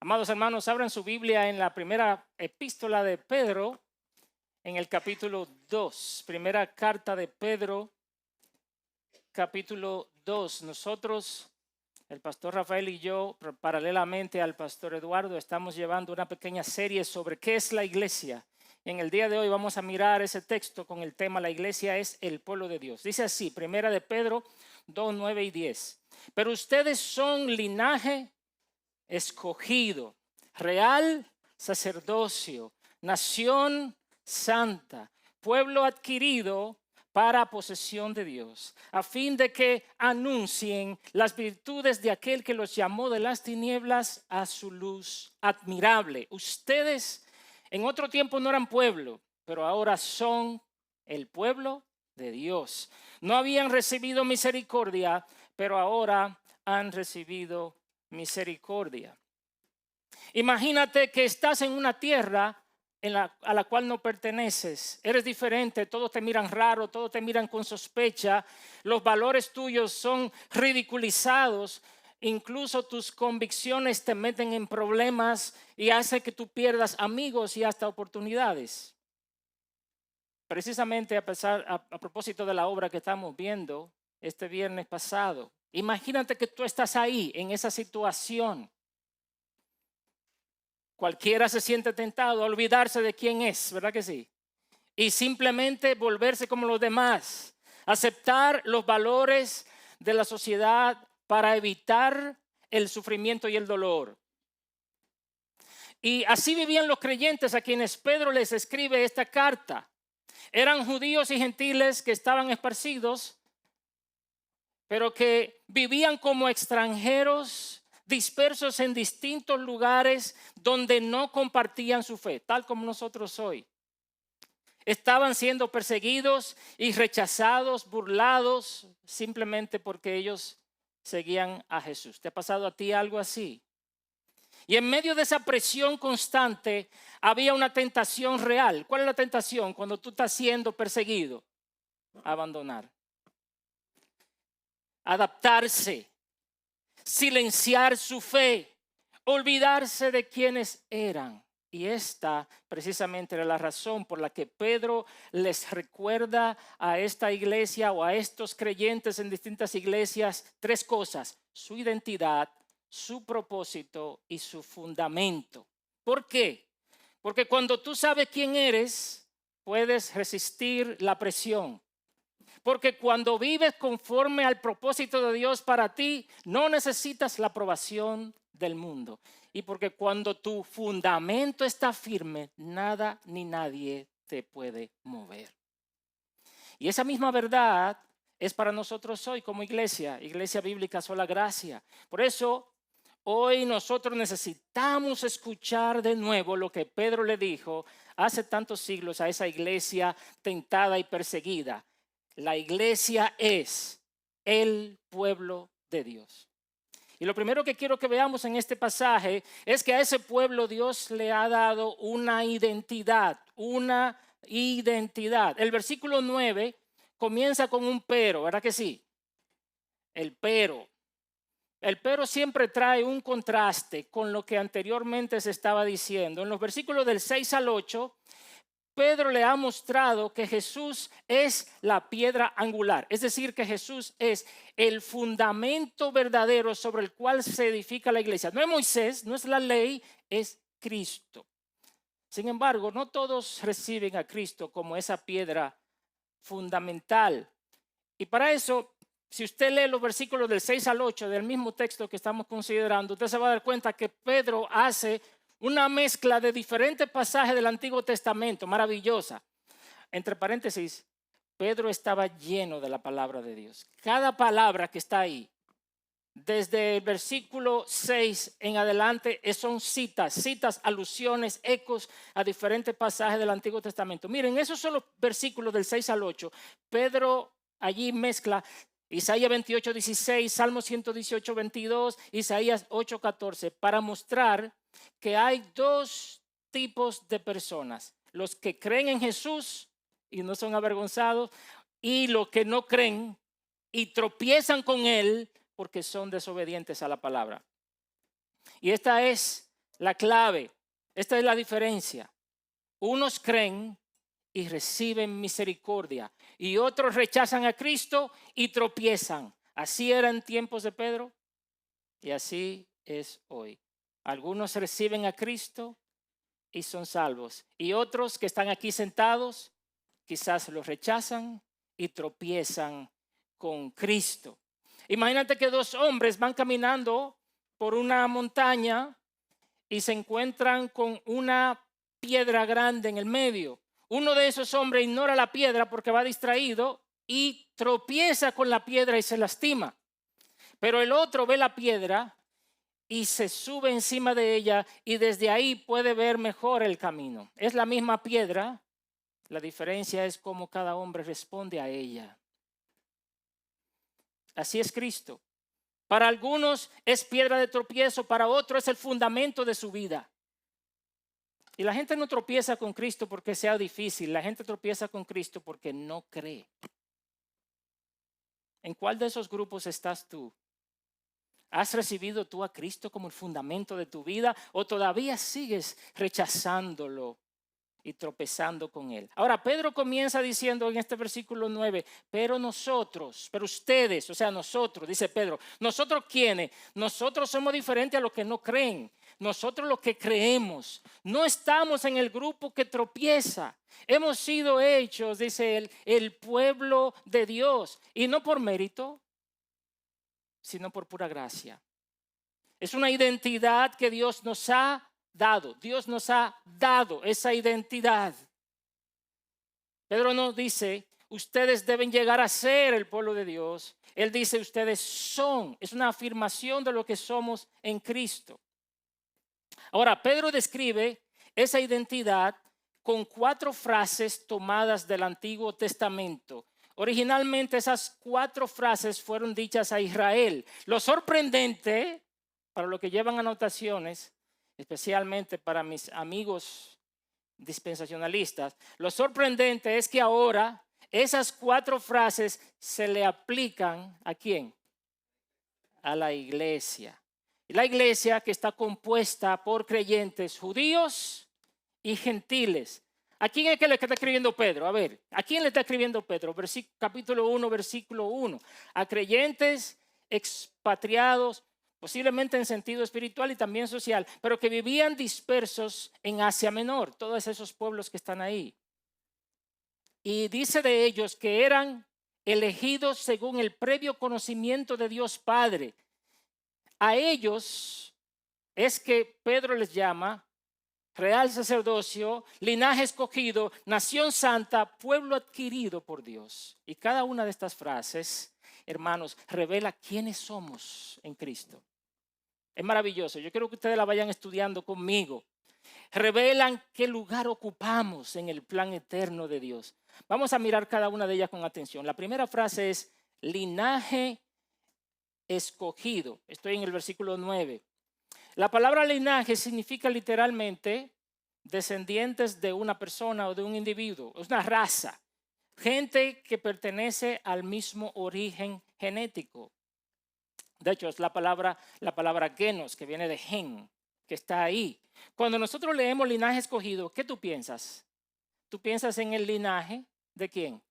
Amados hermanos, abran su Biblia en la primera epístola de Pedro, en el capítulo 2. Primera carta de Pedro, capítulo 2. Nosotros, el pastor Rafael y yo, paralelamente al pastor Eduardo, estamos llevando una pequeña serie sobre qué es la iglesia. En el día de hoy vamos a mirar ese texto con el tema La iglesia es el pueblo de Dios. Dice así, primera de Pedro 2, 9 y 10. Pero ustedes son linaje escogido, real sacerdocio, nación santa, pueblo adquirido para posesión de Dios, a fin de que anuncien las virtudes de aquel que los llamó de las tinieblas a su luz admirable. Ustedes en otro tiempo no eran pueblo, pero ahora son el pueblo de Dios. No habían recibido misericordia, pero ahora han recibido misericordia. Imagínate que estás en una tierra a la cual no perteneces. Eres diferente, todos te miran raro, todos te miran con sospecha. Los valores tuyos son ridiculizados. Incluso tus convicciones te meten en problemas y hace que tú pierdas amigos y hasta oportunidades. Precisamente a propósito de la obra que estamos viendo este viernes pasado. Imagínate que tú estás ahí, en esa situación. Cualquiera se siente tentado a olvidarse de quién es, ¿verdad que sí? Y simplemente volverse como los demás. Aceptar los valores de la sociedad para evitar el sufrimiento y el dolor. Y así vivían los creyentes a quienes Pedro les escribe esta carta. Eran judíos y gentiles que estaban esparcidos, pero que vivían como extranjeros, dispersos en distintos lugares donde no compartían su fe, tal como nosotros hoy. Estaban siendo perseguidos y rechazados, burlados, simplemente porque ellos seguían a Jesús. ¿Te ha pasado a ti algo así? Y en medio de esa presión constante había una tentación real. ¿Cuál es la tentación cuando tú estás siendo perseguido? Abandonar. Adaptarse. Silenciar su fe. Olvidarse de quienes eran. Y esta precisamente era la razón por la que Pedro les recuerda a esta iglesia o a estos creyentes en distintas iglesias tres cosas: su identidad, su propósito y su fundamento. ¿Por qué? Porque cuando tú sabes quién eres, puedes resistir la presión. Porque cuando vives conforme al propósito de Dios para ti, no necesitas la aprobación del mundo. Y porque cuando tu fundamento está firme, nada ni nadie te puede mover. Y esa misma verdad es para nosotros hoy como iglesia bíblica Sola Gracia. Por eso hoy nosotros necesitamos escuchar de nuevo lo que Pedro le dijo hace tantos siglos a esa iglesia tentada y perseguida. La iglesia es el pueblo de Dios. Y lo primero que quiero que veamos en este pasaje es que a ese pueblo Dios le ha dado una identidad, una identidad. El versículo 9 comienza con un pero, ¿verdad que sí? El pero. El pero siempre trae un contraste con lo que anteriormente se estaba diciendo. En los versículos del 6 al 8, Pedro le ha mostrado que Jesús es la piedra angular, es decir, que Jesús es el fundamento verdadero sobre el cual se edifica la iglesia. No es Moisés, no es la ley, es Cristo. Sin embargo, no todos reciben a Cristo como esa piedra fundamental. Y para eso, si usted lee los versículos del 6 al 8 del mismo texto que estamos considerando, usted se va a dar cuenta que Pedro hace una mezcla de diferentes pasajes del Antiguo Testamento, maravillosa. Entre paréntesis, Pedro estaba lleno de la palabra de Dios. Cada palabra que está ahí, desde el versículo 6 en adelante, son citas, alusiones, ecos a diferentes pasajes del Antiguo Testamento. Miren, esos son los versículos del 6 al 8. Pedro allí mezcla Isaías 28, 16, Salmo 118, 22, Isaías 8, 14, para mostrar que hay dos tipos de personas: los que creen en Jesús y no son avergonzados, y los que no creen y tropiezan con él porque son desobedientes a la palabra. Y esta es la clave. Esta es la diferencia. Unos creen y reciben misericordia, y otros rechazan a Cristo y tropiezan. Así era en tiempos de Pedro y así es hoy. Algunos reciben a Cristo y son salvos, y otros que están aquí sentados quizás los rechazan y tropiezan con Cristo. Imagínate que dos hombres van caminando por una montaña y se encuentran con una piedra grande en el medio. Uno de esos hombres ignora la piedra porque va distraído y tropieza con la piedra y se lastima. Pero el otro ve la piedra y se sube encima de ella y desde ahí puede ver mejor el camino. Es la misma piedra, la diferencia es cómo cada hombre responde a ella. Así es Cristo. Para algunos es piedra de tropiezo, para otros es el fundamento de su vida. Y la gente no tropieza con Cristo porque sea difícil, la gente tropieza con Cristo porque no cree. ¿En cuál de esos grupos estás tú? ¿Has recibido tú a Cristo como el fundamento de tu vida o todavía sigues rechazándolo y tropezando con él? Ahora, Pedro comienza diciendo en este versículo 9, pero ustedes, o sea, nosotros, dice Pedro, ¿nosotros quiénes? Nosotros somos diferentes a los que no creen. Nosotros los que creemos, no estamos en el grupo que tropieza. Hemos sido hechos, dice él, el pueblo de Dios, y no por mérito, sino por pura gracia. Es una identidad que Dios nos ha dado. Dios nos ha dado esa identidad. Pedro nos dice, ustedes deben llegar a ser el pueblo de Dios. Él dice, ustedes son. Es una afirmación de lo que somos en Cristo. Ahora, Pedro describe esa identidad con 4 frases tomadas del Antiguo Testamento. Originalmente esas 4 frases fueron dichas a Israel. Lo sorprendente, para los que llevan anotaciones, especialmente para mis amigos dispensacionalistas, lo sorprendente es que ahora esas 4 frases se le aplican ¿a quién? A la iglesia. La iglesia que está compuesta por creyentes judíos y gentiles. ¿A quién es que le está escribiendo Pedro? A ver, ¿a quién le está escribiendo Pedro? Capítulo 1, versículo 1. A creyentes expatriados, posiblemente en sentido espiritual y también social, pero que vivían dispersos en Asia Menor, todos esos pueblos que están ahí. Y dice de ellos que eran elegidos según el previo conocimiento de Dios Padre. A ellos es que Pedro les llama real sacerdocio, linaje escogido, nación santa, pueblo adquirido por Dios. Y cada una de estas frases, hermanos, revela quiénes somos en Cristo. Es maravilloso. Yo quiero que ustedes la vayan estudiando conmigo. Revelan qué lugar ocupamos en el plan eterno de Dios. Vamos a mirar cada una de ellas con atención. La primera frase es linaje escogido. Estoy en el versículo 9. La palabra linaje significa literalmente descendientes de una persona o de un individuo. Es una raza. Gente que pertenece al mismo origen genético. De hecho, es la palabra genos, que viene de gen, que está ahí. Cuando nosotros leemos linaje escogido, ¿qué tú piensas? ¿Tú piensas en el linaje de quién?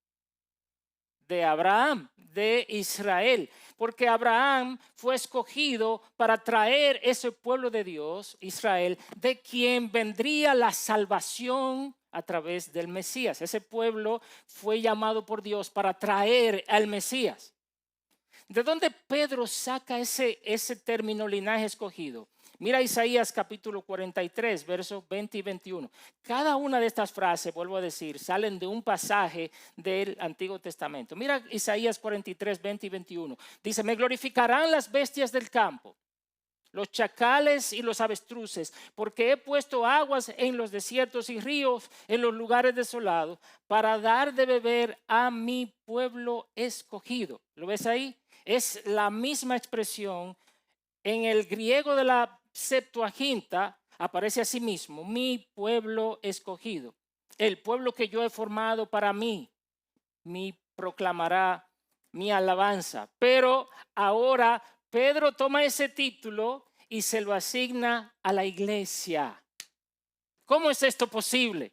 De Abraham, de Israel, porque Abraham fue escogido para traer ese pueblo de Dios, Israel, de quien vendría la salvación a través del Mesías. Ese pueblo fue llamado por Dios para traer al Mesías. ¿De dónde Pedro saca ese término linaje escogido? Mira Isaías capítulo 43, versos 20 y 21. Cada una de estas frases, vuelvo a decir, salen de un pasaje del Antiguo Testamento. Mira Isaías 43, 20 y 21. Dice, me glorificarán las bestias del campo, los chacales y los avestruces, porque he puesto aguas en los desiertos y ríos en los lugares desolados, para dar de beber a mi pueblo escogido. ¿Lo ves ahí? Es la misma expresión. En el griego de la Septuaginta aparece así mismo, mi pueblo escogido, el pueblo que yo he formado para mí, proclamará mi alabanza. Pero ahora Pedro toma ese título y se lo asigna a la iglesia. ¿Cómo es esto posible?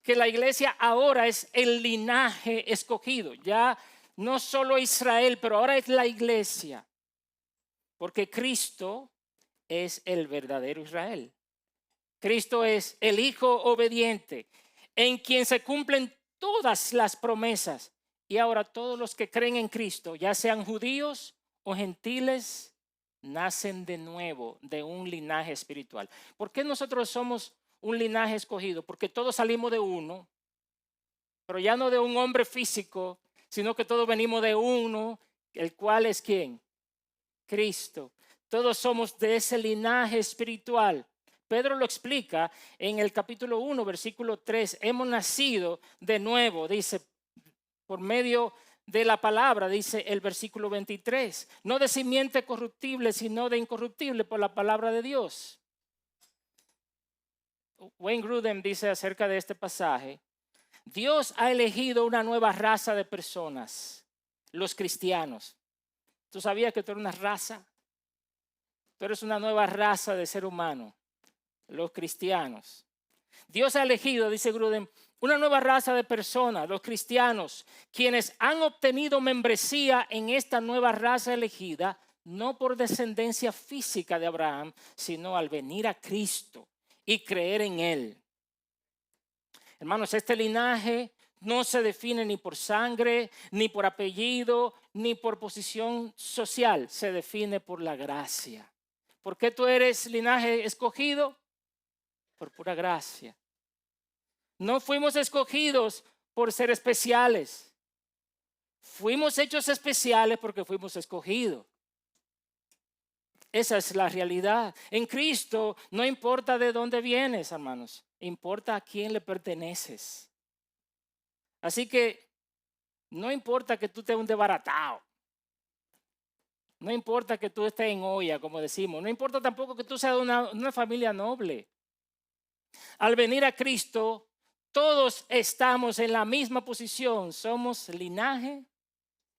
Que la iglesia ahora es el linaje escogido. Ya no solo Israel, pero ahora es la iglesia. Porque Cristo es el verdadero Israel. Cristo es el Hijo obediente, en quien se cumplen todas las promesas. Y ahora todos los que creen en Cristo, ya sean judíos o gentiles, nacen de nuevo de un linaje espiritual. ¿Por qué nosotros somos un linaje escogido? Porque todos salimos de uno, pero ya no de un hombre físico, sino que todos venimos de uno, el cual es ¿quién? Cristo. Todos somos de ese linaje espiritual. Pedro lo explica en el capítulo 1, versículo 3. Hemos nacido de nuevo, dice, por medio de la palabra, dice el versículo 23. No de simiente corruptible, sino de incorruptible por la palabra de Dios. Wayne Grudem dice acerca de este pasaje: Dios ha elegido una nueva raza de personas, los cristianos. ¿Tú sabías que tú eres una raza? Tú eres una nueva raza de ser humano, los cristianos. Dios ha elegido, dice Grudem, una nueva raza de personas, los cristianos, quienes han obtenido membresía en esta nueva raza elegida, no por descendencia física de Abraham, sino al venir a Cristo y creer en Él. Hermanos, este linaje no se define ni por sangre, ni por apellido, ni por posición social. Se define por la gracia. ¿Por qué tú eres linaje escogido? Por pura gracia. No fuimos escogidos por ser especiales. Fuimos hechos especiales porque fuimos escogidos. Esa es la realidad. En Cristo no importa de dónde vienes, hermanos. Importa a quién le perteneces. Así que no importa que tú estés un desbaratado. No importa que tú estés en olla, como decimos. No importa tampoco que tú seas de una familia noble. Al venir a Cristo, todos estamos en la misma posición. Somos linaje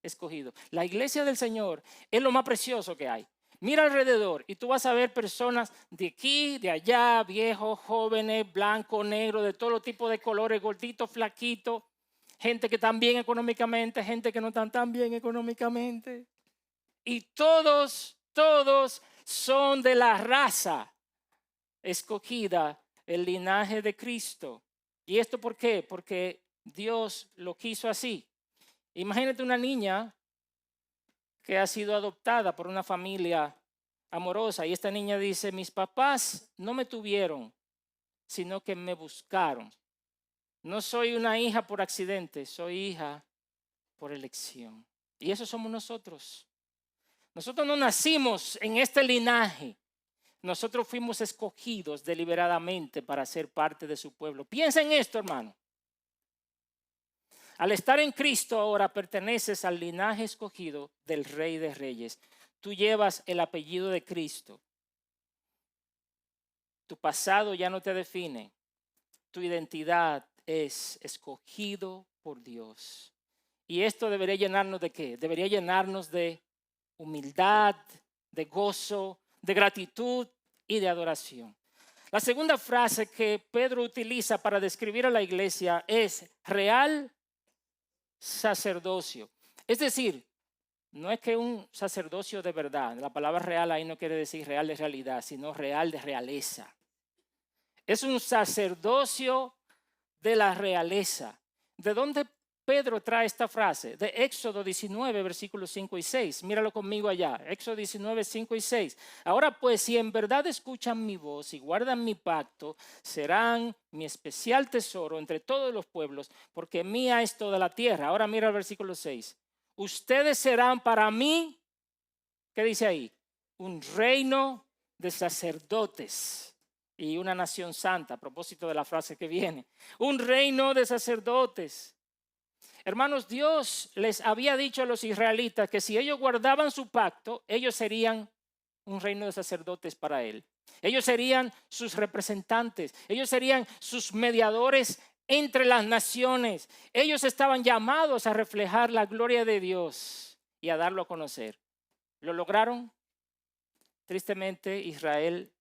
escogido. La iglesia del Señor es lo más precioso que hay. Mira alrededor y tú vas a ver personas de aquí, de allá, viejos, jóvenes, blanco, negro, de todo tipo de colores, gorditos, flaquitos, gente que están bien económicamente, gente que no están tan bien económicamente. Y todos son de la raza escogida, el linaje de Cristo. ¿Y esto por qué? Porque Dios lo quiso así. Imagínate una niña que ha sido adoptada por una familia amorosa y esta niña dice: mis papás no me tuvieron, sino que me buscaron. No soy una hija por accidente, soy hija por elección. Y eso somos nosotros. Nosotros no nacimos en este linaje. Nosotros fuimos escogidos deliberadamente para ser parte de su pueblo. Piensa en esto, hermano. Al estar en Cristo ahora perteneces al linaje escogido del Rey de Reyes. Tú llevas el apellido de Cristo. Tu pasado ya no te define. Tu identidad es escogido por Dios. Y esto debería llenarnos de ¿qué? Debería llenarnos de humildad, de gozo, de gratitud y de adoración. La segunda frase que Pedro utiliza para describir a la iglesia es real sacerdocio. Es decir, no es que un sacerdocio de verdad, la palabra real ahí no quiere decir real de realidad, sino real de realeza. Es un sacerdocio de la realeza. ¿De dónde Pedro trae esta frase? De Éxodo 19, versículos 5 y 6. Míralo conmigo allá. Éxodo 19, 5 y 6. Ahora pues, si en verdad escuchan mi voz y guardan mi pacto, serán mi especial tesoro entre todos los pueblos, porque mía es toda la tierra. Ahora mira el versículo 6. Ustedes serán para mí, ¿qué dice ahí? Un reino de sacerdotes y una nación santa, a propósito de la frase que viene. Un reino de sacerdotes. Hermanos, Dios les había dicho a los israelitas que si ellos guardaban su pacto, ellos serían un reino de sacerdotes para Él. Ellos serían sus representantes, ellos serían sus mediadores entre las naciones. Ellos estaban llamados a reflejar la gloria de Dios y a darlo a conocer. ¿Lo lograron? tristemente Israel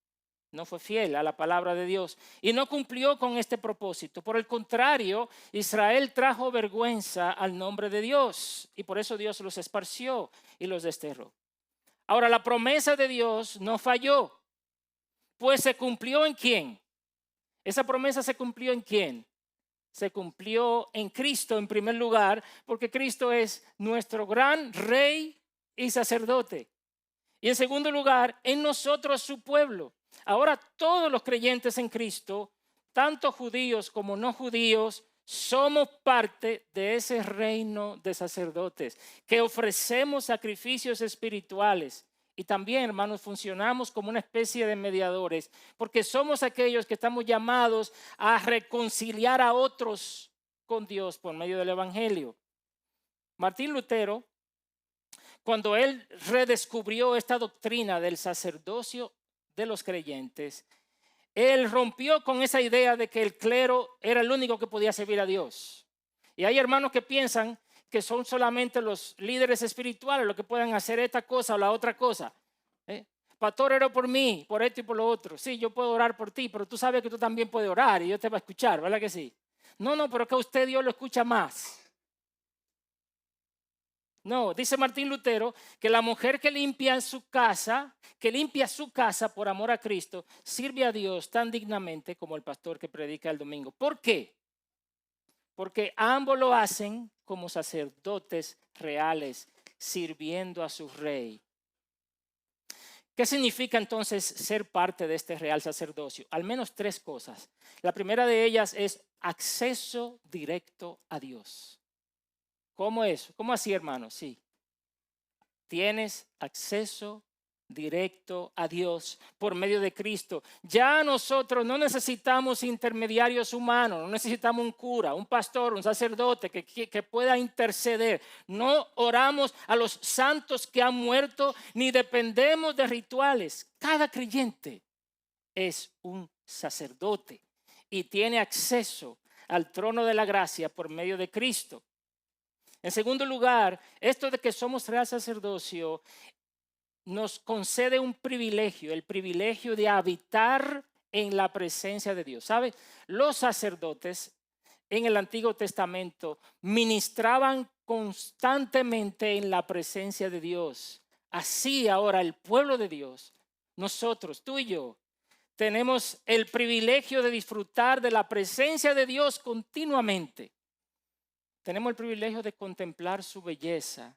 no fue fiel a la palabra de Dios y no cumplió con este propósito. Por el contrario, Israel trajo vergüenza al nombre de Dios y por eso Dios los esparció y los desterró. Ahora, la promesa de Dios no falló, pues se cumplió ¿en quién? Esa promesa se cumplió ¿en quién? Se cumplió en Cristo en primer lugar, porque Cristo es nuestro gran rey y sacerdote. Y en segundo lugar, en nosotros su pueblo. Ahora todos los creyentes en Cristo, tanto judíos como no judíos, somos parte de ese reino de sacerdotes que ofrecemos sacrificios espirituales. Y también, hermanos, funcionamos como una especie de mediadores, porque somos aquellos que estamos llamados a reconciliar a otros con Dios por medio del Evangelio. Martín Lutero, cuando él redescubrió esta doctrina del sacerdocio de los creyentes, él rompió con esa idea de que el clero era el único que podía servir a Dios. Y hay hermanos que piensan que son solamente los líderes espirituales los que pueden hacer esta cosa o la otra cosa. Pastor, ora por mí, por esto y por lo otro. Sí, yo puedo orar por ti, pero tú sabes que tú también puedes orar y Dios te va a escuchar, ¿verdad que sí? No, pero que a usted Dios lo escucha más. No, dice Martín Lutero que la mujer que limpia su casa por amor a Cristo, sirve a Dios tan dignamente como el pastor que predica el domingo. ¿Por qué? Porque ambos lo hacen como sacerdotes reales, sirviendo a su rey. ¿Qué significa entonces ser parte de este real sacerdocio? Al menos tres cosas. La primera de ellas es acceso directo a Dios. ¿Cómo es? ¿Cómo así, hermano? Sí. Tienes acceso directo a Dios por medio de Cristo. Ya nosotros no necesitamos intermediarios humanos, no necesitamos un cura, un pastor, un sacerdote que pueda interceder. No oramos a los santos que han muerto ni dependemos de rituales. Cada creyente es un sacerdote y tiene acceso al trono de la gracia por medio de Cristo. En segundo lugar, esto de que somos real sacerdocio nos concede un privilegio, el privilegio de habitar en la presencia de Dios. ¿Sabe? Los sacerdotes en el Antiguo Testamento ministraban constantemente en la presencia de Dios. Así ahora el pueblo de Dios, nosotros, tú y yo, tenemos el privilegio de disfrutar de la presencia de Dios continuamente. Tenemos el privilegio de contemplar su belleza,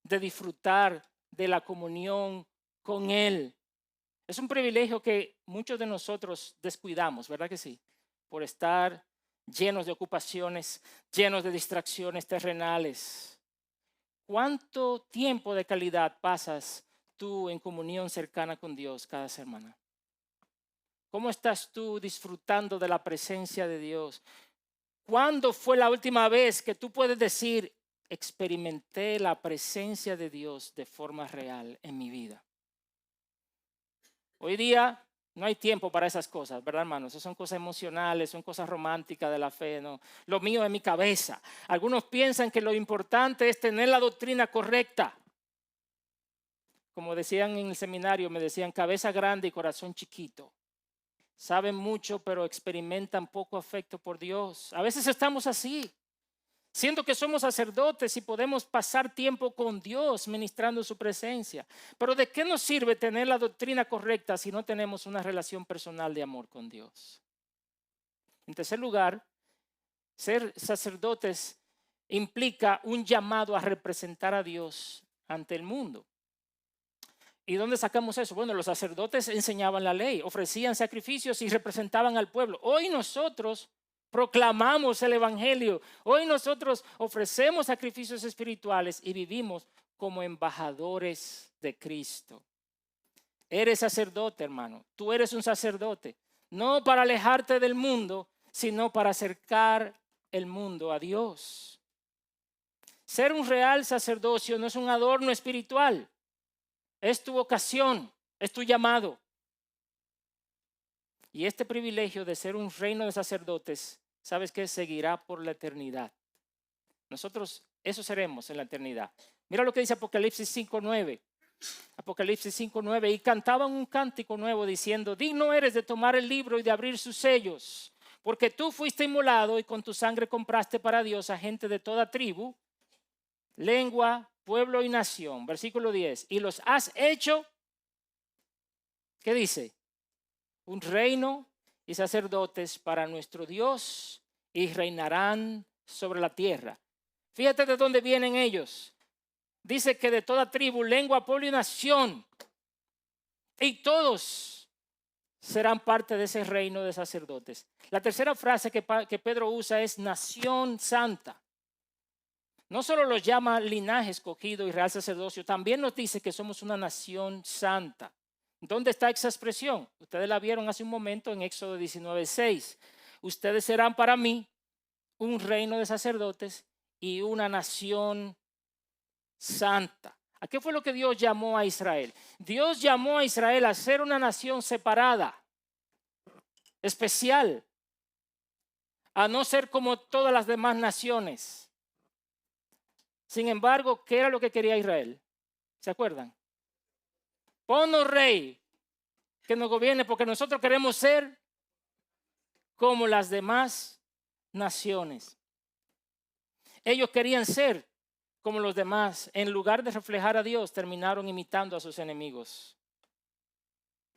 de disfrutar de la comunión con Él. Es un privilegio que muchos de nosotros descuidamos, ¿verdad que sí? Por estar llenos de ocupaciones, llenos de distracciones terrenales. ¿Cuánto tiempo de calidad pasas tú en comunión cercana con Dios cada semana? ¿Cómo estás tú disfrutando de la presencia de Dios? ¿Cuándo fue la última vez que tú puedes decir, experimenté la presencia de Dios de forma real en mi vida? Hoy día no hay tiempo para esas cosas, ¿verdad, hermanos? Esas son cosas emocionales, son cosas románticas de la fe, ¿no? Lo mío es mi cabeza. Algunos piensan que lo importante es tener la doctrina correcta. Como decían en el seminario, me decían cabeza grande y corazón chiquito. Saben mucho, pero experimentan poco afecto por Dios. A veces estamos así, siendo que somos sacerdotes y podemos pasar tiempo con Dios ministrando su presencia. Pero ¿de qué nos sirve tener la doctrina correcta si no tenemos una relación personal de amor con Dios? En tercer lugar, ser sacerdotes implica un llamado a representar a Dios ante el mundo. ¿Y dónde sacamos eso? Bueno, los sacerdotes enseñaban la ley, ofrecían sacrificios y representaban al pueblo. Hoy nosotros proclamamos el evangelio. Hoy nosotros ofrecemos sacrificios espirituales y vivimos como embajadores de Cristo. Eres sacerdote, hermano. Tú eres un sacerdote. No para alejarte del mundo, sino para acercar el mundo a Dios. Ser un real sacerdocio no es un adorno espiritual. Es tu vocación, es tu llamado. Y este privilegio de ser un reino de sacerdotes, ¿sabes qué? Seguirá por la eternidad. Nosotros eso seremos en la eternidad. Mira lo que dice Apocalipsis 5:9. Apocalipsis 5:9, y cantaban un cántico nuevo diciendo, digno eres de tomar el libro y de abrir sus sellos, porque tú fuiste inmolado y con tu sangre compraste para Dios a gente de toda tribu, lengua, pueblo y nación. Versículo 10, y los has hecho, ¿qué dice? Un reino y sacerdotes para nuestro Dios y reinarán sobre la tierra. Fíjate de dónde vienen ellos. Dice que de toda tribu, lengua, pueblo y nación. Y todos serán parte de ese reino de sacerdotes. La tercera frase que Pedro usa es nación santa. No solo los llama linaje escogido y real sacerdocio, también nos dice que somos una nación santa. ¿Dónde está esa expresión? Ustedes la vieron hace un momento en Éxodo 19:6. Ustedes serán para mí un reino de sacerdotes y una nación santa. ¿A qué fue lo que Dios llamó a Israel? Dios llamó a Israel a ser una nación separada, especial, a no ser como todas las demás naciones. Sin embargo, ¿qué era lo que quería Israel? ¿Se acuerdan? Ponnos rey que nos gobierne porque nosotros queremos ser como las demás naciones. Ellos querían ser como los demás. En lugar de reflejar a Dios, terminaron imitando a sus enemigos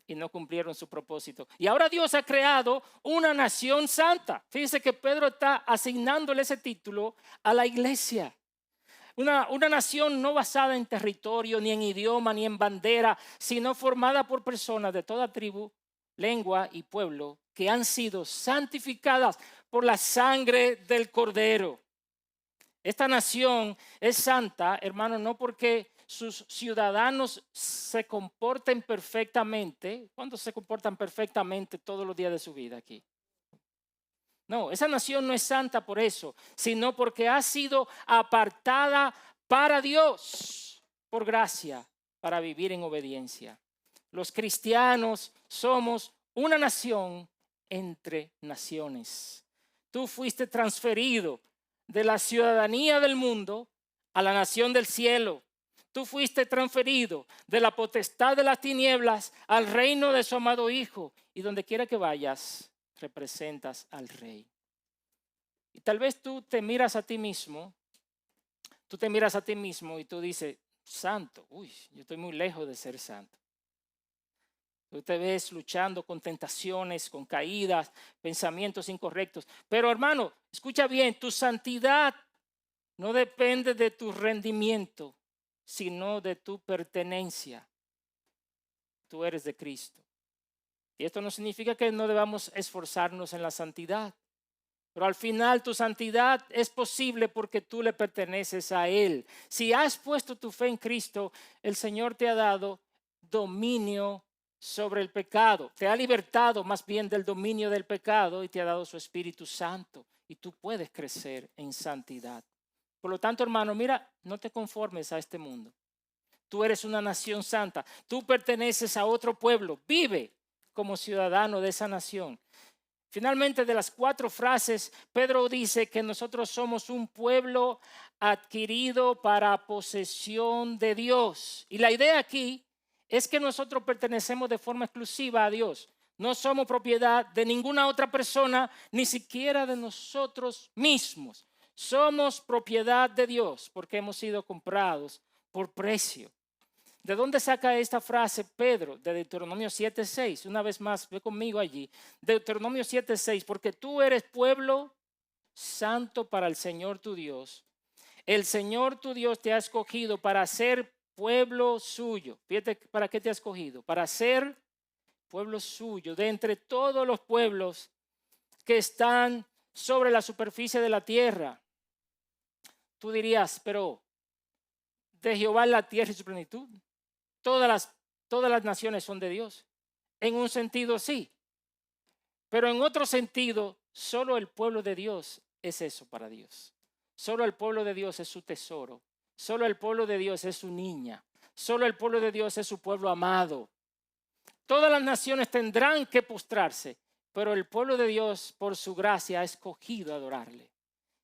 y no cumplieron su propósito. Y ahora Dios ha creado una nación santa. Fíjense que Pedro está asignándole ese título a la iglesia. Una nación no basada en territorio, ni en idioma, ni en bandera, sino formada por personas de toda tribu, lengua y pueblo que han sido santificadas por la sangre del Cordero. Esta nación es santa, hermano, no porque sus ciudadanos se comporten perfectamente. ¿Cuándo se comportan perfectamente todos los días de su vida aquí? No, esa nación no es santa por eso, sino porque ha sido apartada para Dios, por gracia, para vivir en obediencia. Los cristianos somos una nación entre naciones. Tú fuiste transferido de la ciudadanía del mundo a la nación del cielo. Tú fuiste transferido de la potestad de las tinieblas al reino de su amado Hijo. Y donde quiera que vayas, representas al Rey. Y tal vez tú te miras a ti mismo y tú dices, santo, yo estoy muy lejos de ser santo. Tú te ves luchando con tentaciones, con caídas, pensamientos incorrectos. Pero hermano, escucha bien, tu santidad no depende de tu rendimiento, sino de tu pertenencia. Tú eres de Cristo. Y esto no significa que no debamos esforzarnos en la santidad. Pero al final tu santidad es posible porque tú le perteneces a Él. Si has puesto tu fe en Cristo, el Señor te ha dado dominio sobre el pecado. Te ha libertado más bien del dominio del pecado y te ha dado su Espíritu Santo. Y tú puedes crecer en santidad. Por lo tanto, hermano, mira, no te conformes a este mundo. Tú eres una nación santa. Tú perteneces a otro pueblo. Vive como ciudadano de esa nación. Finalmente, de las 4 frases, Pedro dice que nosotros somos un pueblo adquirido para posesión de Dios. Y la idea aquí es que nosotros pertenecemos de forma exclusiva a Dios. No somos propiedad de ninguna otra persona, ni siquiera de nosotros mismos. Somos propiedad de Dios porque hemos sido comprados por precio. ¿De dónde saca esta frase Pedro? De Deuteronomio 7:6. Una vez más, ve conmigo allí. Deuteronomio 7:6. Porque tú eres pueblo santo para el Señor tu Dios. El Señor tu Dios te ha escogido para ser pueblo suyo. Fíjate, ¿para qué te ha escogido? Para ser pueblo suyo. De entre todos los pueblos que están sobre la superficie de la tierra. Tú dirías, pero de Jehová es la tierra y su plenitud. Todas las naciones son de Dios. En un sentido sí, pero en otro sentido, solo el pueblo de Dios es eso para Dios. Solo el pueblo de Dios es su tesoro. Solo el pueblo de Dios es su niña. Solo el pueblo de Dios es su pueblo amado. Todas las naciones tendrán que postrarse, pero el pueblo de Dios, por su gracia, ha escogido adorarle.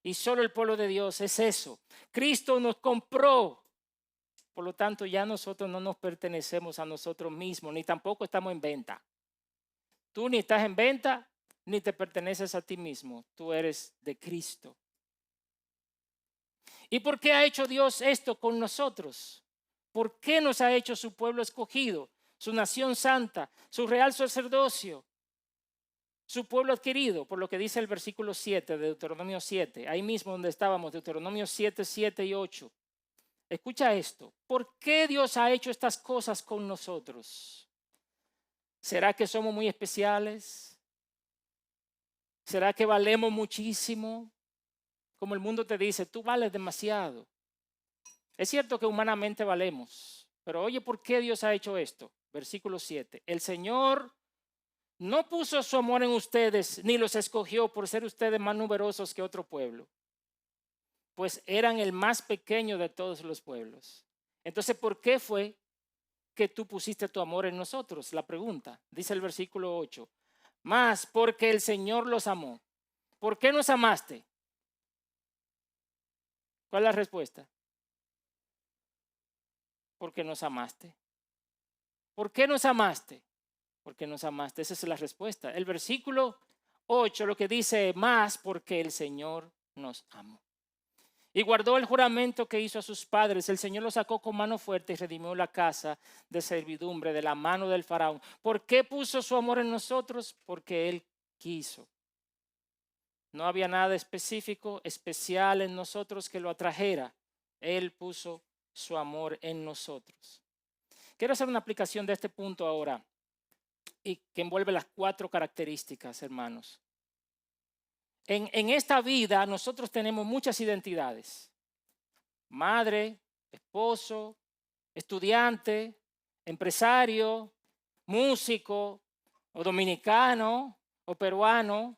Y solo el pueblo de Dios es eso. Cristo nos compró Por lo tanto, ya nosotros no nos pertenecemos a nosotros mismos, ni tampoco estamos en venta. Tú ni estás en venta, ni te perteneces a ti mismo. Tú eres de Cristo. ¿Y por qué ha hecho Dios esto con nosotros? ¿Por qué nos ha hecho su pueblo escogido, su nación santa, su real sacerdocio, su pueblo adquirido? Por lo que dice el versículo 7 de Deuteronomio 7, ahí mismo donde estábamos, Deuteronomio 7, 7 y 8. Escucha esto. ¿Por qué Dios ha hecho estas cosas con nosotros? ¿Será que somos muy especiales? ¿Será que valemos muchísimo? Como el mundo te dice, tú vales demasiado. Es cierto que humanamente valemos, pero oye, ¿por qué Dios ha hecho esto? Versículo 7. El Señor no puso su amor en ustedes, ni los escogió por ser ustedes más numerosos que otro pueblo, pues eran el más pequeño de todos los pueblos. Entonces, ¿por qué fue que tú pusiste tu amor en nosotros? La pregunta, dice el versículo 8. Más porque el Señor los amó. ¿Por qué nos amaste? ¿Cuál es la respuesta? Porque nos amaste. ¿Por qué nos amaste? Porque nos amaste. Esa es la respuesta. El versículo 8 lo que dice, más porque el Señor nos amó. Y guardó el juramento que hizo a sus padres. El Señor lo sacó con mano fuerte y redimió la casa de servidumbre de la mano del faraón. ¿Por qué puso su amor en nosotros? Porque Él quiso. No había nada específico, especial en nosotros que lo atrajera. Él puso su amor en nosotros. Quiero hacer una aplicación de este punto ahora y que envuelve las 4 características, hermanos. En esta vida nosotros tenemos muchas identidades. Madre, esposo, estudiante, empresario, músico, o dominicano, o peruano,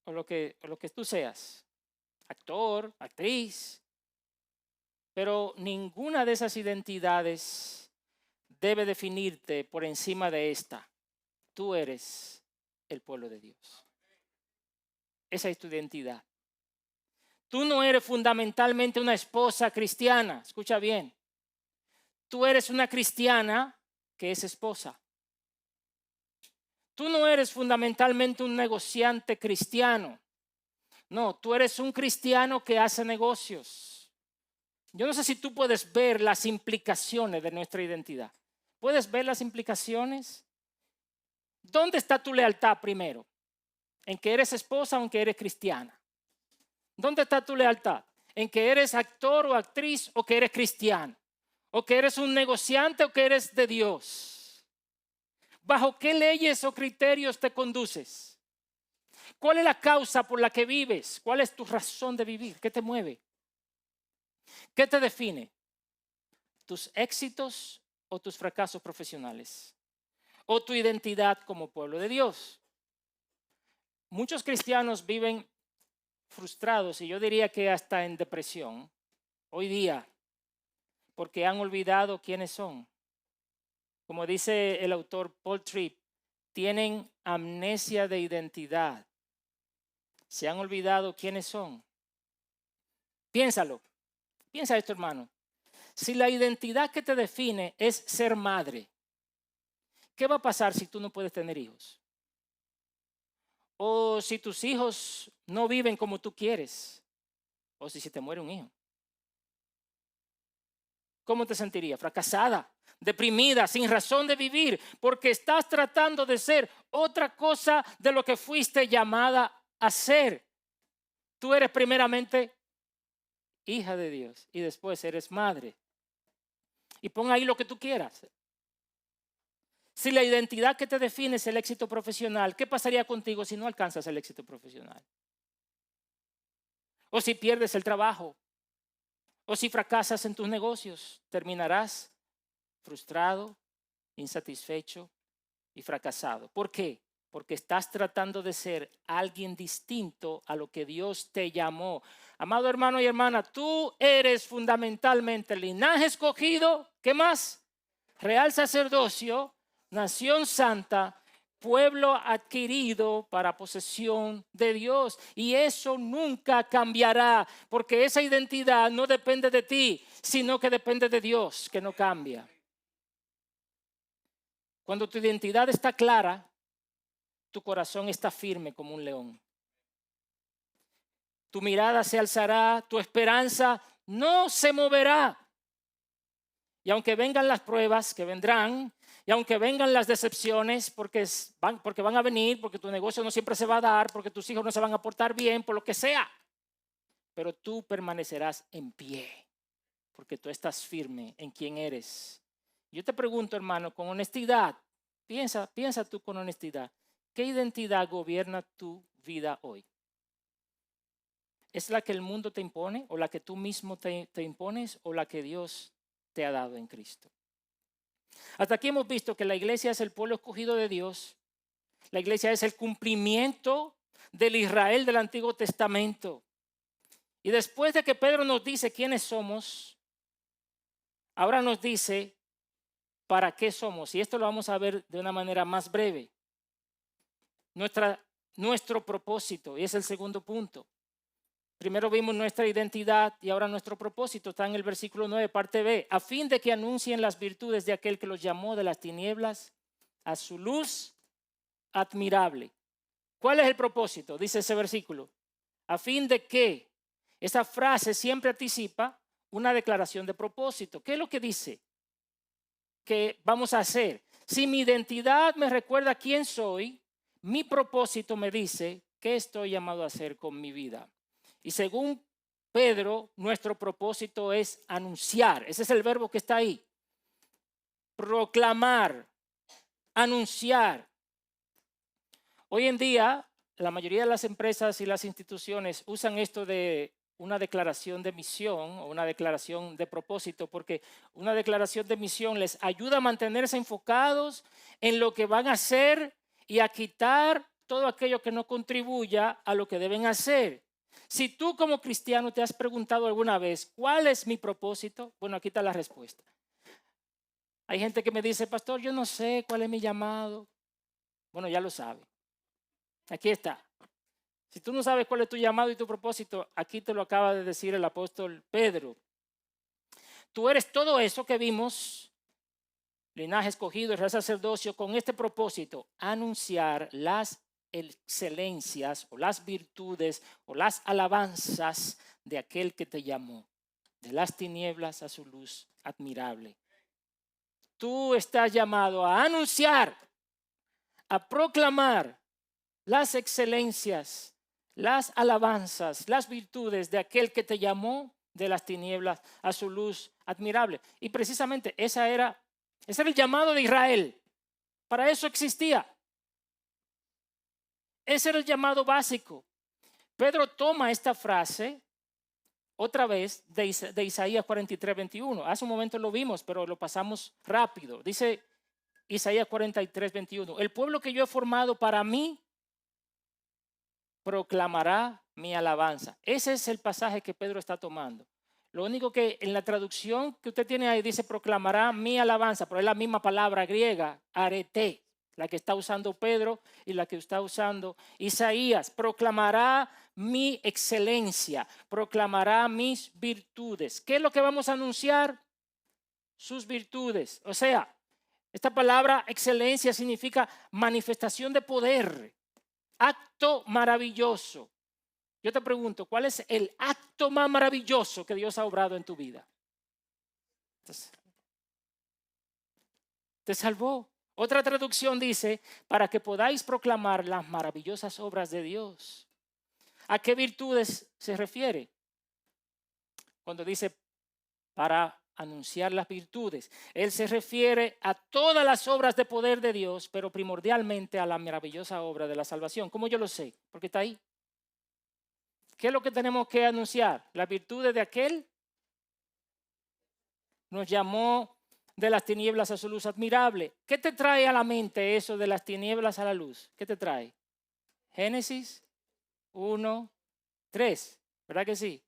o lo que tú seas. Actor, actriz. Pero ninguna de esas identidades debe definirte por encima de esta. Tú eres el pueblo de Dios. Esa es tu identidad. Tú no eres fundamentalmente una esposa cristiana. Escucha bien. Tú eres una cristiana que es esposa. Tú no eres fundamentalmente un negociante cristiano. No, tú eres un cristiano que hace negocios. Yo no sé si tú puedes ver las implicaciones de nuestra identidad. ¿Puedes ver las implicaciones? ¿Dónde está tu lealtad primero? ¿En que eres esposa o en que eres cristiana? ¿Dónde está tu lealtad? ¿En que eres actor o actriz o que eres cristiano? ¿O que eres un negociante o que eres de Dios? ¿Bajo qué leyes o criterios te conduces? ¿Cuál es la causa por la que vives? ¿Cuál es tu razón de vivir? ¿Qué te mueve? ¿Qué te define? ¿Tus éxitos o tus fracasos profesionales? ¿O tu identidad como pueblo de Dios? Muchos cristianos viven frustrados y yo diría que hasta en depresión hoy día porque han olvidado quiénes son. Como dice el autor Paul Tripp, tienen amnesia de identidad. Se han olvidado quiénes son. Piénsalo. Piensa esto, hermano. Si la identidad que te define es ser madre, ¿qué va a pasar si tú no puedes tener hijos? O si tus hijos no viven como tú quieres. O si se te muere un hijo. ¿Cómo te sentirías? Fracasada, deprimida, sin razón de vivir, porque estás tratando de ser otra cosa de lo que fuiste llamada a ser. Tú eres primeramente hija de Dios y después eres madre. Y pon ahí lo que tú quieras. Si la identidad que te define es el éxito profesional, ¿qué pasaría contigo si no alcanzas el éxito profesional? O si pierdes el trabajo, o si fracasas en tus negocios, terminarás frustrado, insatisfecho y fracasado. ¿Por qué? Porque estás tratando de ser alguien distinto a lo que Dios te llamó. Amado hermano y hermana, tú eres fundamentalmente el linaje escogido. ¿Qué más? Real sacerdocio, nación santa, pueblo adquirido para posesión de Dios. Y eso nunca cambiará, porque esa identidad no depende de ti, sino que depende de Dios, que no cambia. Cuando tu identidad está clara, tu corazón está firme como un león. Tu mirada se alzará, tu esperanza no se moverá. Y aunque vengan las pruebas que vendrán, y aunque vengan las decepciones, porque van a venir, porque tu negocio no siempre se va a dar, porque tus hijos no se van a portar bien, por lo que sea, pero tú permanecerás en pie, porque tú estás firme en quién eres. Yo te pregunto, hermano, con honestidad, piensa tú con honestidad, ¿qué identidad gobierna tu vida hoy? ¿Es la que el mundo te impone o la que tú mismo te impones o la que Dios te ha dado en Cristo? Hasta aquí hemos visto que la iglesia es el pueblo escogido de Dios. La iglesia es el cumplimiento del Israel del Antiguo Testamento. Y después de que Pedro nos dice quiénes somos, ahora nos dice para qué somos. Y esto lo vamos a ver de una manera más breve. Nuestro propósito, y es el segundo punto. Primero vimos nuestra identidad y ahora nuestro propósito. Está en el versículo 9, parte B. A fin de que anuncien las virtudes de aquel que los llamó de las tinieblas a su luz admirable. ¿Cuál es el propósito? Dice ese versículo. A fin de que, esa frase siempre anticipa una declaración de propósito. ¿Qué es lo que dice que vamos a hacer? Si mi identidad me recuerda quién soy, mi propósito me dice qué estoy llamado a hacer con mi vida. Y según Pedro, nuestro propósito es anunciar. Ese es el verbo que está ahí. Proclamar, anunciar. Hoy en día, la mayoría de las empresas y las instituciones usan esto de una declaración de misión o una declaración de propósito, porque una declaración de misión les ayuda a mantenerse enfocados en lo que van a hacer y a quitar todo aquello que no contribuya a lo que deben hacer. Si tú como cristiano te has preguntado alguna vez, ¿cuál es mi propósito? Bueno, aquí está la respuesta. Hay gente que me dice, pastor, yo no sé cuál es mi llamado. Bueno, ya lo sabe. Aquí está. Si tú no sabes cuál es tu llamado y tu propósito, aquí te lo acaba de decir el apóstol Pedro. Tú eres todo eso que vimos, linaje escogido, el real sacerdocio, con este propósito, anunciar las excelencias o las virtudes o las alabanzas de aquel que te llamó, de las tinieblas a su luz admirable. Tú estás llamado a anunciar, a proclamar las excelencias, las alabanzas, las virtudes de aquel que te llamó de las tinieblas a su luz admirable. Y precisamente ese era el llamado de Israel. Para eso existía. Ese era el llamado básico. Pedro toma esta frase otra vez de Isaías 43, 21. Hace un momento lo vimos, pero lo pasamos rápido. Dice Isaías 43, 21. El pueblo que yo he formado para mí proclamará mi alabanza. Ese es el pasaje que Pedro está tomando. Lo único que en la traducción que usted tiene ahí dice proclamará mi alabanza, pero es la misma palabra griega, arete, la que está usando Pedro y la que está usando Isaías. Proclamará mi excelencia, proclamará mis virtudes. ¿Qué es lo que vamos a anunciar? Sus virtudes. O sea, esta palabra excelencia significa manifestación de poder, acto maravilloso. Yo te pregunto, ¿cuál es el acto más maravilloso que Dios ha obrado en tu vida? Entonces, te salvó. Otra traducción dice, para que podáis proclamar las maravillosas obras de Dios. ¿A qué virtudes se refiere? Cuando dice para anunciar las virtudes, él se refiere a todas las obras de poder de Dios, pero primordialmente a la maravillosa obra de la salvación. ¿Cómo yo lo sé? Porque está ahí. ¿Qué es lo que tenemos que anunciar? Las virtudes de aquel nos llamó de las tinieblas a su luz admirable. ¿Qué te trae a la mente eso de las tinieblas a la luz? ¿Qué te trae? Génesis 1, 3, ¿verdad que sí?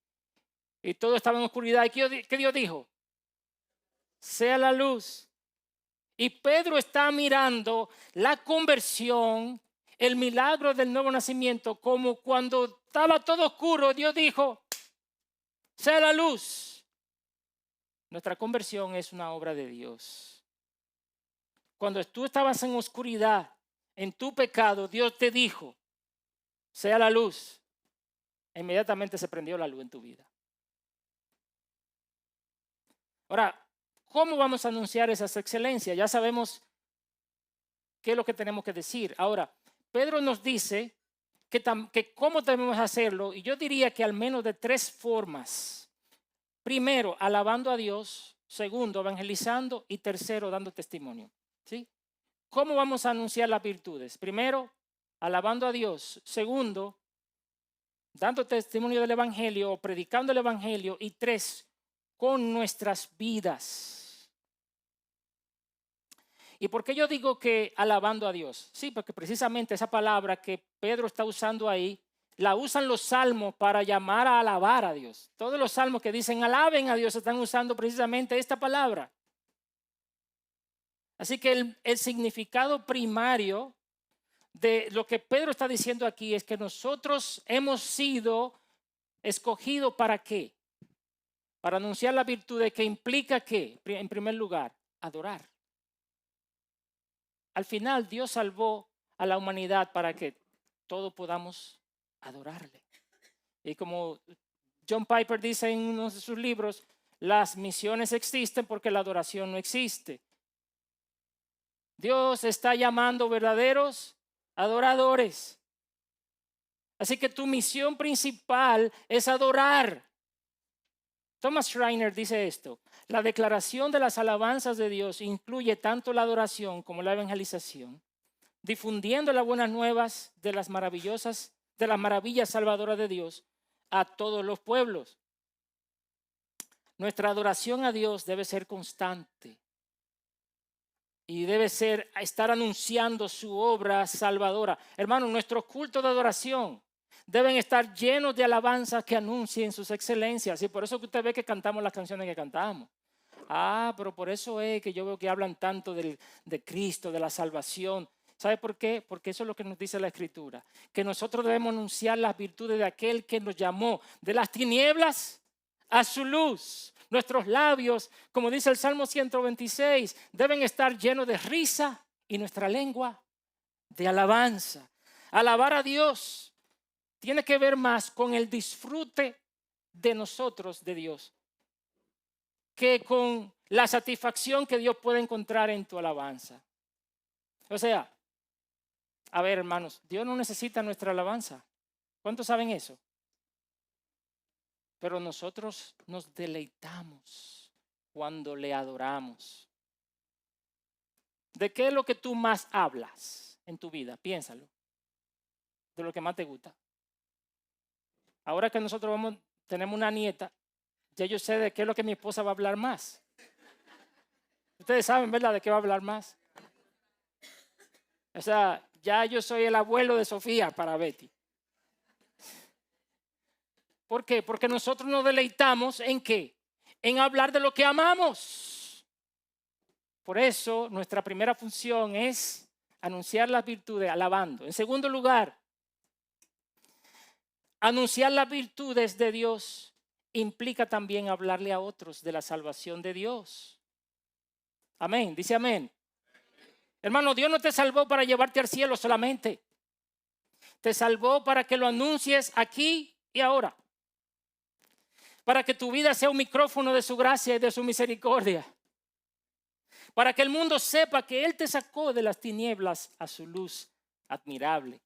Y todo estaba en oscuridad. ¿Y qué Dios dijo? Sea la luz. Y Pedro está mirando la conversión, el milagro del nuevo nacimiento, como cuando estaba todo oscuro, Dios dijo, sea la luz. Nuestra conversión es una obra de Dios. Cuando tú estabas en oscuridad, en tu pecado, Dios te dijo, sea la luz. Inmediatamente se prendió la luz en tu vida. Ahora, ¿cómo vamos a anunciar esas excelencias? Ya sabemos qué es lo que tenemos que decir. Ahora, Pedro nos dice que cómo debemos hacerlo, y yo diría que al menos de 3 formas. Primero, alabando a Dios. Segundo, evangelizando. Y tercero, dando testimonio. ¿Sí? ¿Cómo vamos a anunciar las virtudes? Primero, alabando a Dios. Segundo, dando testimonio del evangelio o predicando el evangelio. Y 3, con nuestras vidas. ¿Y por qué yo digo que alabando a Dios? Sí, porque precisamente esa palabra que Pedro está usando ahí, la usan los salmos para llamar a alabar a Dios. Todos los salmos que dicen alaben a Dios están usando precisamente esta palabra. Así que el significado primario de lo que Pedro está diciendo aquí es que nosotros hemos sido escogidos ¿para qué? Para anunciar la virtud que implica ¿qué? En primer lugar, adorar. Al final Dios salvó a la humanidad para que todos podamos adorarle. Y como John Piper dice en uno de sus libros, las misiones existen porque la adoración no existe. Dios está llamando verdaderos adoradores. Así que tu misión principal es adorar. Thomas Schreiner dice esto: la declaración de las alabanzas de Dios incluye tanto la adoración como la evangelización, difundiendo las buenas nuevas de las maravillas salvadoras de Dios a todos los pueblos. Nuestra adoración a Dios debe ser constante y debe ser estar anunciando su obra salvadora. Hermanos, nuestros cultos de adoración deben estar llenos de alabanzas que anuncien sus excelencias. Y por eso que usted ve que cantamos las canciones que cantamos. Pero por eso es que yo veo que hablan tanto de Cristo, de la salvación. ¿Sabe por qué? Porque eso es lo que nos dice la Escritura. Que nosotros debemos anunciar las virtudes de aquel que nos llamó de las tinieblas a su luz. Nuestros labios, como dice el Salmo 126, deben estar llenos de risa y nuestra lengua de alabanza. Alabar a Dios tiene que ver más con el disfrute de nosotros de Dios que con la satisfacción que Dios puede encontrar en tu alabanza. O sea, a ver, hermanos, Dios no necesita nuestra alabanza. ¿Cuántos saben eso? Pero nosotros nos deleitamos cuando le adoramos. ¿De qué es lo que tú más hablas en tu vida? Piénsalo. De lo que más te gusta. Ahora que nosotros tenemos una nieta, ya yo sé de qué es lo que mi esposa va a hablar más. Ustedes saben, ¿verdad?, de qué va a hablar más. O sea, ya yo soy el abuelo de Sofía para Betty. ¿Por qué? Porque nosotros nos deleitamos ¿en qué? En hablar de lo que amamos. Por eso nuestra primera función es anunciar las virtudes alabando. En segundo lugar, anunciar las virtudes de Dios implica también hablarle a otros de la salvación de Dios. Amén, dice amén. Hermano, Dios no te salvó para llevarte al cielo solamente. Te salvó para que lo anuncies aquí y ahora. Para que tu vida sea un micrófono de su gracia y de su misericordia. Para que el mundo sepa que Él te sacó de las tinieblas a su luz admirable.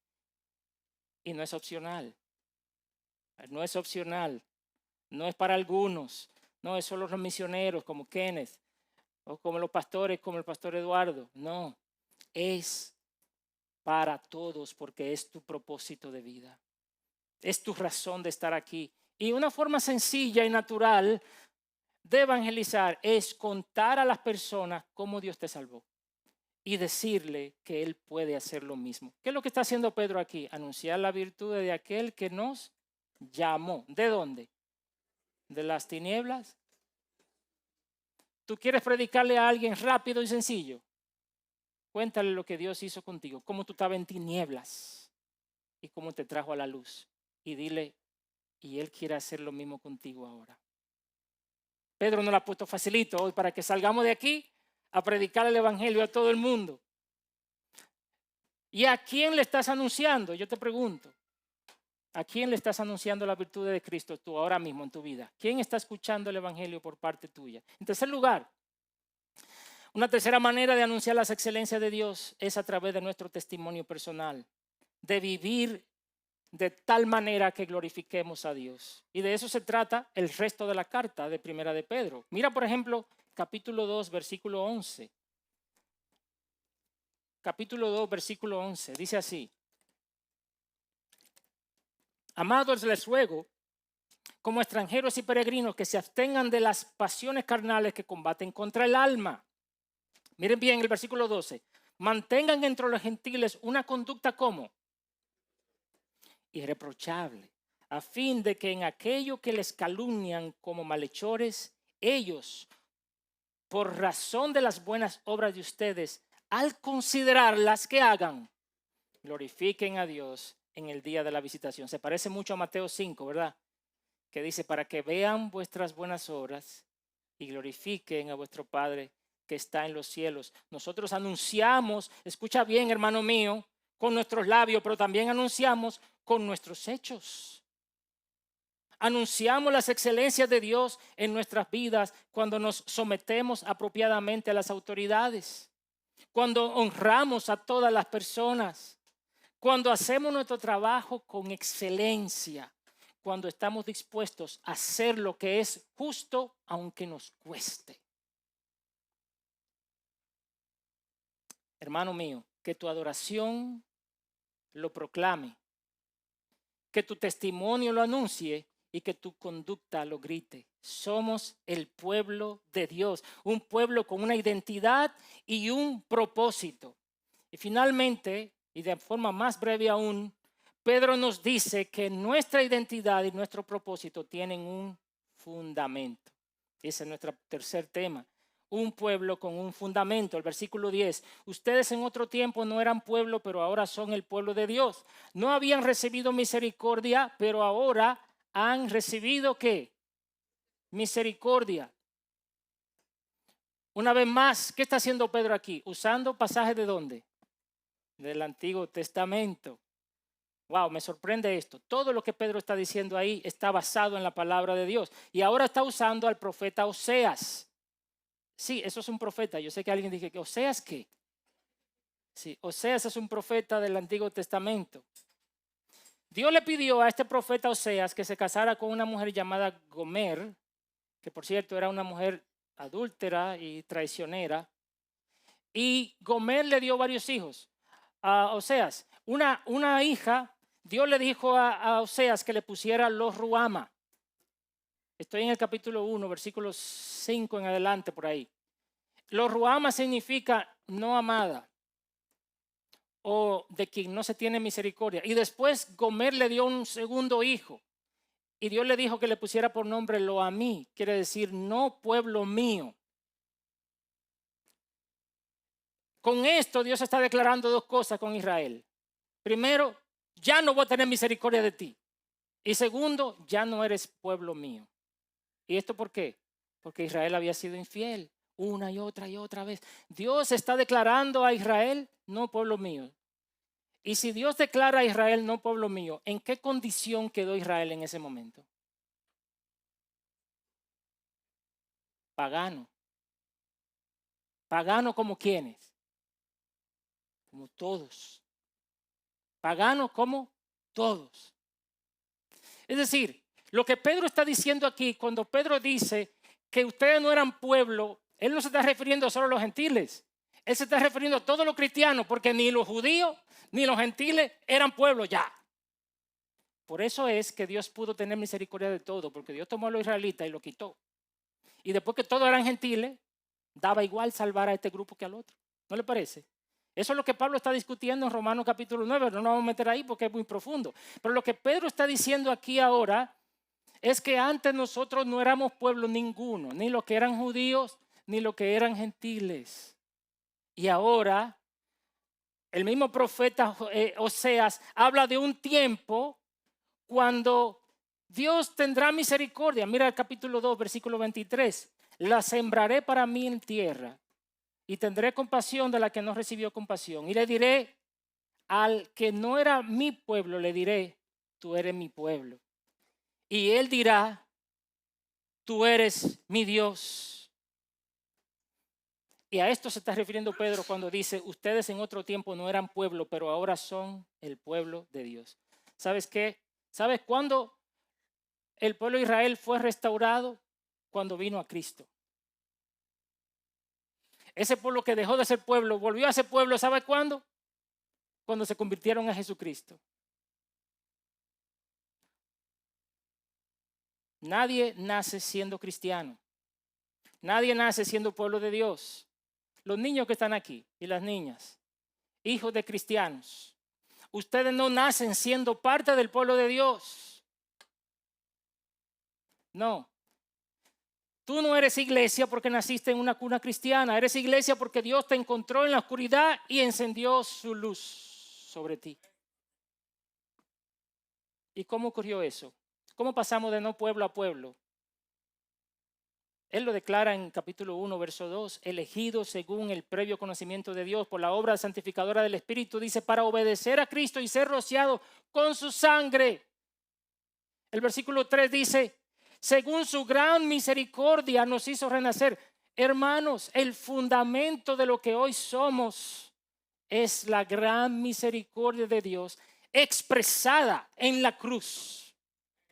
Y no es opcional. No es opcional. No es para algunos. No es solo los misioneros como Kenneth. O como los pastores, como el pastor Eduardo. No. Es para todos porque es tu propósito de vida. Es tu razón de estar aquí. Y una forma sencilla y natural de evangelizar es contar a las personas cómo Dios te salvó y decirle que Él puede hacer lo mismo. ¿Qué es lo que está haciendo Pedro aquí? Anunciar la virtud de aquel que nos llamó. ¿De dónde? ¿De las tinieblas? ¿Tú quieres predicarle a alguien rápido y sencillo? Cuéntale lo que Dios hizo contigo, cómo tú estabas en tinieblas y cómo te trajo a la luz. Y dile, y Él quiere hacer lo mismo contigo ahora. Pedro nos lo ha puesto facilito hoy para que salgamos de aquí a predicar el evangelio a todo el mundo. ¿Y a quién le estás anunciando? Yo te pregunto. ¿A quién le estás anunciando la virtud de Cristo tú ahora mismo en tu vida? ¿Quién está escuchando el evangelio por parte tuya? En tercer lugar, una tercera manera de anunciar las excelencias de Dios es a través de nuestro testimonio personal, de vivir de tal manera que glorifiquemos a Dios. Y de eso se trata el resto de la carta de Primera de Pedro. Mira, por ejemplo, capítulo 2, versículo 11. Capítulo 2, versículo 11. Dice así. Amados, les ruego, como extranjeros y peregrinos, que se abstengan de las pasiones carnales que combaten contra el alma. Miren bien el versículo 12. Mantengan entre los gentiles una conducta como irreprochable, a fin de que en aquello que les calumnian como malhechores, ellos, por razón de las buenas obras de ustedes, al considerarlas que hagan, glorifiquen a Dios en el día de la visitación. Se parece mucho a Mateo 5, ¿verdad? Que dice, para que vean vuestras buenas obras y glorifiquen a vuestro Padre que está en los cielos. Nosotros anunciamos, escucha bien, hermano mío, con nuestros labios, pero también anunciamos con nuestros hechos. Anunciamos las excelencias de Dios en nuestras vidas cuando nos sometemos apropiadamente a las autoridades, cuando honramos a todas las personas, cuando hacemos nuestro trabajo con excelencia, cuando estamos dispuestos a hacer lo que es justo aunque nos cueste. Hermano mío, que tu adoración lo proclame, que tu testimonio lo anuncie y que tu conducta lo grite. Somos el pueblo de Dios, un pueblo con una identidad y un propósito. Y finalmente, y de forma más breve aún, Pedro nos dice que nuestra identidad y nuestro propósito tienen un fundamento. Ese es nuestro tercer tema. Un pueblo con un fundamento. El versículo 10. Ustedes en otro tiempo no eran pueblo, pero ahora son el pueblo de Dios. No habían recibido misericordia, pero ahora han recibido ¿qué? Misericordia. Una vez más, ¿qué está haciendo Pedro aquí? Usando pasajes ¿de dónde? Del Antiguo Testamento. Wow, me sorprende esto. Todo lo que Pedro está diciendo ahí está basado en la palabra de Dios. Y ahora está usando al profeta Oseas. Sí, eso es un profeta. Yo sé que alguien dice que ¿Oseas qué? Sí, Oseas es un profeta del Antiguo Testamento. Dios le pidió a este profeta Oseas que se casara con una mujer llamada Gomer, que por cierto era una mujer adúltera y traicionera. Y Gomer le dio varios hijos a Oseas. Una hija, Dios le dijo a Oseas que le pusiera los Ruama. Estoy en el capítulo 1, versículos 5 en adelante por ahí. Los Ruama significa no amada o de quien no se tiene misericordia. Y después Gomer le dio un segundo hijo. Y Dios le dijo que le pusiera por nombre Lo-Ammi, quiere decir no pueblo mío. Con esto Dios está declarando dos cosas con Israel. Primero, ya no voy a tener misericordia de ti. Y segundo, ya no eres pueblo mío. ¿Y esto por qué? Porque Israel había sido infiel una y otra vez. Dios está declarando a Israel no pueblo mío. Y si Dios declara a Israel no pueblo mío, ¿en qué condición quedó Israel en ese momento? Pagano. Pagano como quienes. Como todos. Pagano como todos. Es decir, lo que Pedro está diciendo aquí, cuando Pedro dice que ustedes no eran pueblo, él no se está refiriendo solo a los gentiles. Él se está refiriendo a todos los cristianos, porque ni los judíos ni los gentiles eran pueblo ya. Por eso es que Dios pudo tener misericordia de todo, porque Dios tomó a los israelitas y lo quitó. Y después que todos eran gentiles, daba igual salvar a este grupo que al otro. ¿No le parece? Eso es lo que Pablo está discutiendo en Romanos capítulo 9. No nos vamos a meter ahí porque es muy profundo. Pero lo que Pedro está diciendo aquí ahora es que antes nosotros no éramos pueblo ninguno, ni los que eran judíos, ni los que eran gentiles. Y ahora El mismo profeta Oseas habla de un tiempo cuando Dios tendrá misericordia. Mira el capítulo 2, versículo 23. La sembraré para mí en tierra y tendré compasión de la que no recibió compasión. Y le diré al que no era mi pueblo, le diré, tú eres mi pueblo. Y él dirá, tú eres mi Dios. Y a esto se está refiriendo Pedro cuando dice, ustedes en otro tiempo no eran pueblo, pero ahora son el pueblo de Dios. ¿Sabes qué? ¿Sabes cuándo el pueblo de Israel fue restaurado? Cuando vino a Cristo. Ese pueblo que dejó de ser pueblo, volvió a ser pueblo, ¿sabe cuándo? Cuando se convirtieron a Jesucristo. Nadie nace siendo cristiano. Nadie nace siendo pueblo de Dios. Los niños que están aquí y las niñas, hijos de cristianos, ustedes no nacen siendo parte del pueblo de Dios. No. Tú no eres iglesia porque naciste en una cuna cristiana. Eres iglesia porque Dios te encontró en la oscuridad y encendió su luz sobre ti. ¿Y cómo ocurrió eso? ¿Cómo pasamos de no pueblo a pueblo? Él lo declara en capítulo 1, verso 2, elegido según el previo conocimiento de Dios por la obra santificadora del Espíritu, dice, para obedecer a Cristo y ser rociado con su sangre. El versículo 3 dice, según su gran misericordia nos hizo renacer. Hermanos, el fundamento de lo que hoy somos es la gran misericordia de Dios expresada en la cruz.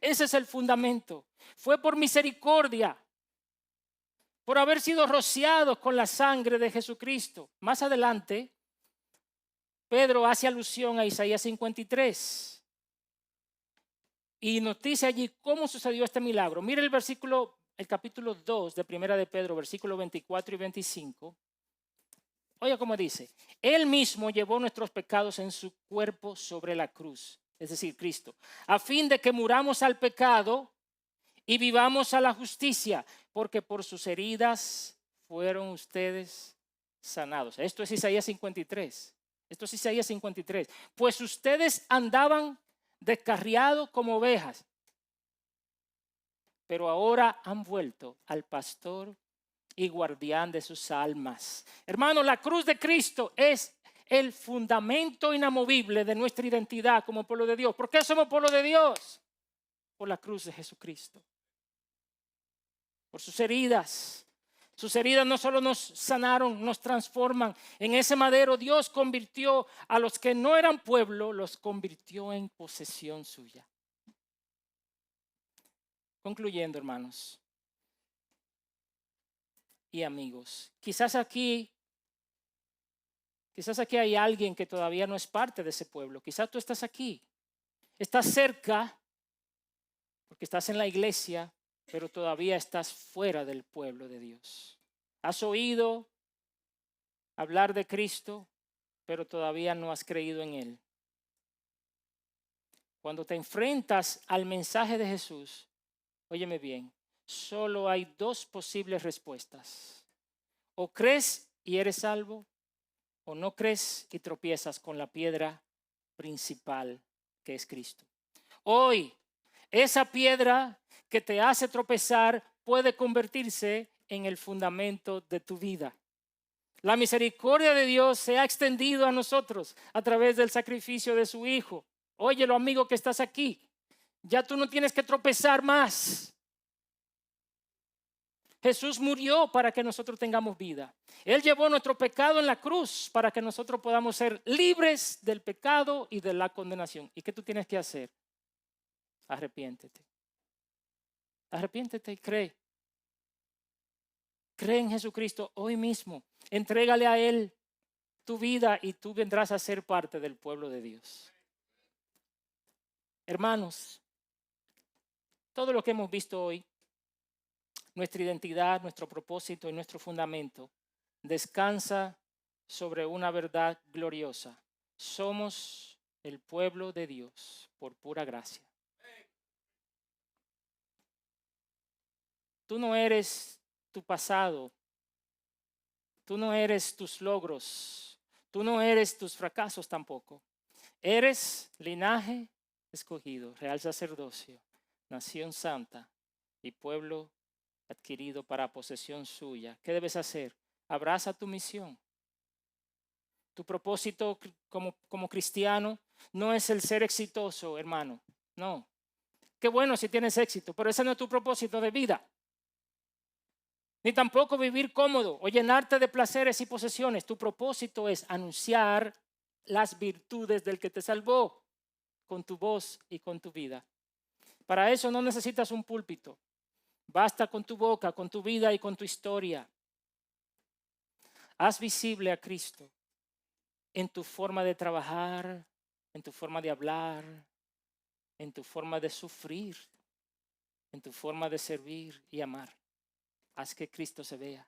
Ese es el fundamento. Fue por misericordia, por haber sido rociados con la sangre de Jesucristo. Más adelante, Pedro hace alusión a Isaías 53 y nos dice allí cómo sucedió este milagro. Mire el capítulo 2 de Primera de Pedro, versículos 24 y 25. Oiga cómo dice, Él mismo llevó nuestros pecados en su cuerpo sobre la cruz, es decir, Cristo, a fin de que muramos al pecado y vivamos a la justicia, porque por sus heridas fueron ustedes sanados. Esto es Isaías 53. Esto es Isaías 53. Pues ustedes andaban descarriados como ovejas, pero ahora han vuelto al pastor y guardián de sus almas. Hermano, la cruz de Cristo es el fundamento inamovible de nuestra identidad como pueblo de Dios. ¿Por qué somos pueblo de Dios? Por la cruz de Jesucristo. Por sus heridas. Sus heridas no solo nos sanaron, nos transforman. En ese madero Dios convirtió a los que no eran pueblo, los convirtió en posesión suya. Concluyendo, hermanos y amigos, quizás aquí hay alguien que todavía no es parte de ese pueblo. Quizás tú estás aquí, estás cerca porque estás en la iglesia, pero todavía estás fuera del pueblo de Dios. Has oído hablar de Cristo, pero todavía no has creído en Él. Cuando te enfrentas al mensaje de Jesús, óyeme bien, solo hay dos posibles respuestas. O crees y eres salvo, o no crees y tropiezas con la piedra principal que es Cristo. Hoy, esa piedra que te hace tropezar puede convertirse en el fundamento de tu vida. La misericordia de Dios se ha extendido a nosotros a través del sacrificio de su Hijo. Óyelo, amigo que estás aquí, ya tú no tienes que tropezar más. Jesús murió para que nosotros tengamos vida. Él llevó nuestro pecado en la cruz para que nosotros podamos ser libres del pecado y de la condenación. ¿Y qué tú tienes que hacer? Arrepiéntete. Arrepiéntete y cree. Cree en Jesucristo hoy mismo. Entrégale a Él tu vida y tú vendrás a ser parte del pueblo de Dios. Hermanos, todo lo que hemos visto hoy, nuestra identidad, nuestro propósito y nuestro fundamento, descansa sobre una verdad gloriosa. Somos el pueblo de Dios por pura gracia. Tú no eres tu pasado. Tú no eres tus logros. Tú no eres tus fracasos tampoco. Eres linaje escogido, real sacerdocio, nación santa y pueblo adquirido para posesión suya. ¿Qué debes hacer? Abraza tu misión. Tu propósito como cristiano no es el ser exitoso, hermano. No. Qué bueno si tienes éxito, pero ese no es tu propósito de vida. Ni tampoco vivir cómodo o llenarte de placeres y posesiones. Tu propósito es anunciar las virtudes del que te salvó con tu voz y con tu vida. Para eso no necesitas un púlpito. Basta con tu boca, con tu vida y con tu historia. Haz visible a Cristo en tu forma de trabajar, en tu forma de hablar, en tu forma de sufrir, en tu forma de servir y amar. Haz que Cristo se vea.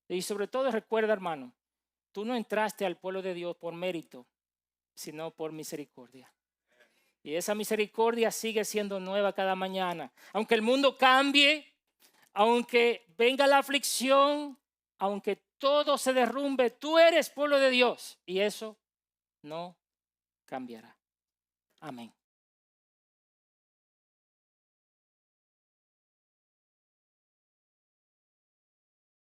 Y sobre todo recuerda, hermano, tú no entraste al pueblo de Dios por mérito, sino por misericordia. Y esa misericordia sigue siendo nueva cada mañana. Aunque el mundo cambie, aunque venga la aflicción, aunque todo se derrumbe, tú eres pueblo de Dios y eso no cambiará. Amén.